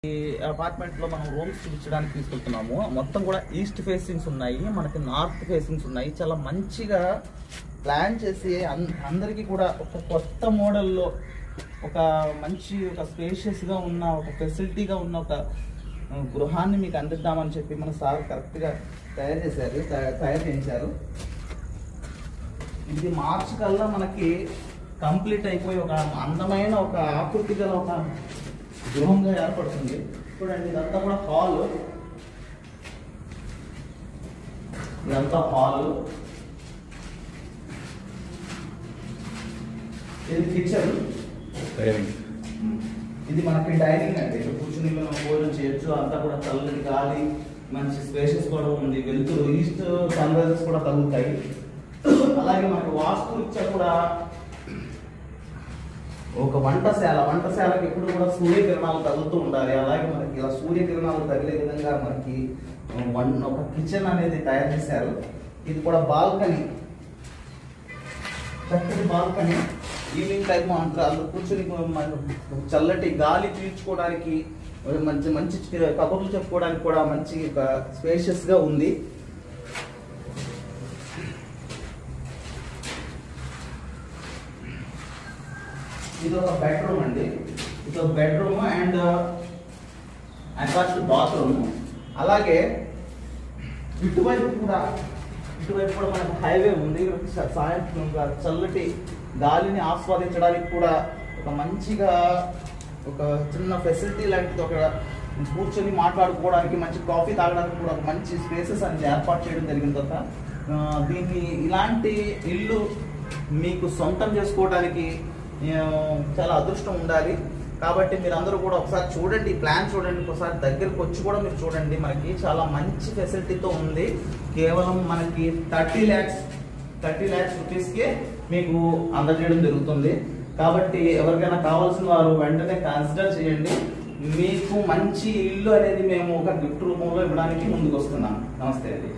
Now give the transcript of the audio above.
ఈ అపార్ట్మెంట్ లో మనం రూమ్స్ చూపించడానికి తీసుకెళ్తున్నాము. మొత్తం కూడా ఈస్ట్ ఫేసింగ్స్ ఉన్నాయి, మనకి నార్త్ ఫేసింగ్స్ ఉన్నాయి. చాలా మంచిగా ప్లాన్ చేసి అందరికీ కూడా ఒక కొత్త మోడల్లో ఒక మంచి ఒక స్పేషియస్ గా ఉన్న ఒక ఫెసిలిటీగా ఉన్న ఒక గృహాన్ని మీకు అందిద్దామని చెప్పి మన సార్ కరెక్ట్ గా తయారు చేయించారు. ఇది మార్చి కల్లా మనకి కంప్లీట్ అయిపోయి ఒక అందమైన ఒక ఆకృతి గల ఒక గృహంగా ఏర్పడుతుంది. చూడండి, ఇదంతా కూడా హాల్, ఇదంతా హాల్, ఇది కిచెన్, ఇది మనకి డైనింగ్ అండి. కూర్చుని మనం భోజనం చేయొచ్చు. అంతా కూడా చల్లటి గాలి, మంచి స్పేషియస్ కూడా ఉంది. వెలుతురు, ఈస్ట్ సన్ రైజెస్ కూడా తగులుతాయి. అలాగే మనకి వాస్తు రీత్యా కూడా ఒక వంటశాలకి ఎప్పుడు కూడా సూర్యకిరణాలు తగులుతూ ఉండాలి. అలాగే మనకి ఇలా సూర్యకిరణాలు తగిలే విధంగా మనకి ఒక కిచెన్ అనేది తయారు చేశారు. ఇది కూడా బాల్కనీ, చక్కటి బాల్కనీ. ఈవినింగ్ టైం అంతా కూర్చొని చల్లటి గాలి పీల్చుకోవడానికి, మంచి మంచి కబుర్లు చెప్పుకోవడానికి కూడా మంచి స్పేషియస్ గా ఉంది. ఇది ఒక బెడ్రూమ్ అండి. ఇది ఒక బెడ్రూమ్ అండ్ అటాచ్డ్ బాత్రూమ్. అలాగే ఇటువైపు కూడా మనకు హైవే ఉంది. సాయంత్రం చల్లటి గాలిని ఆస్వాదించడానికి కూడా ఒక మంచిగా ఒక చిన్న ఫెసిలిటీ లాంటిది, ఒక కూర్చొని మాట్లాడుకోవడానికి, మంచి కాఫీ తాగడానికి కూడా ఒక మంచి స్పేసెస్ అనేది ఏర్పాటు చేయడం జరిగింది. దీన్ని ఇలాంటి ఇల్లు మీకు సొంతం చేసుకోవడానికి చాలా అదృష్టం ఉండాలి. కాబట్టి మీరు అందరూ కూడా ఒకసారి చూడండి, ప్లాన్ చూడండి, ఒకసారి దగ్గరకు వచ్చి కూడా మీరు చూడండి. మనకి చాలా మంచి ఫెసిలిటీతో ఉంది. కేవలం మనకి 30 lakhs రూపీస్కే మీకు అందజేయడం జరుగుతుంది. కాబట్టి ఎవరికైనా కావాల్సిన వారు వెంటనే కన్సిడర్ చేయండి. మీకు మంచి ఇల్లు అనేది మేము ఒక గిఫ్ట్ రూపంలో ఇవ్వడానికి ముందుకు వస్తున్నాం. నమస్తే అండి.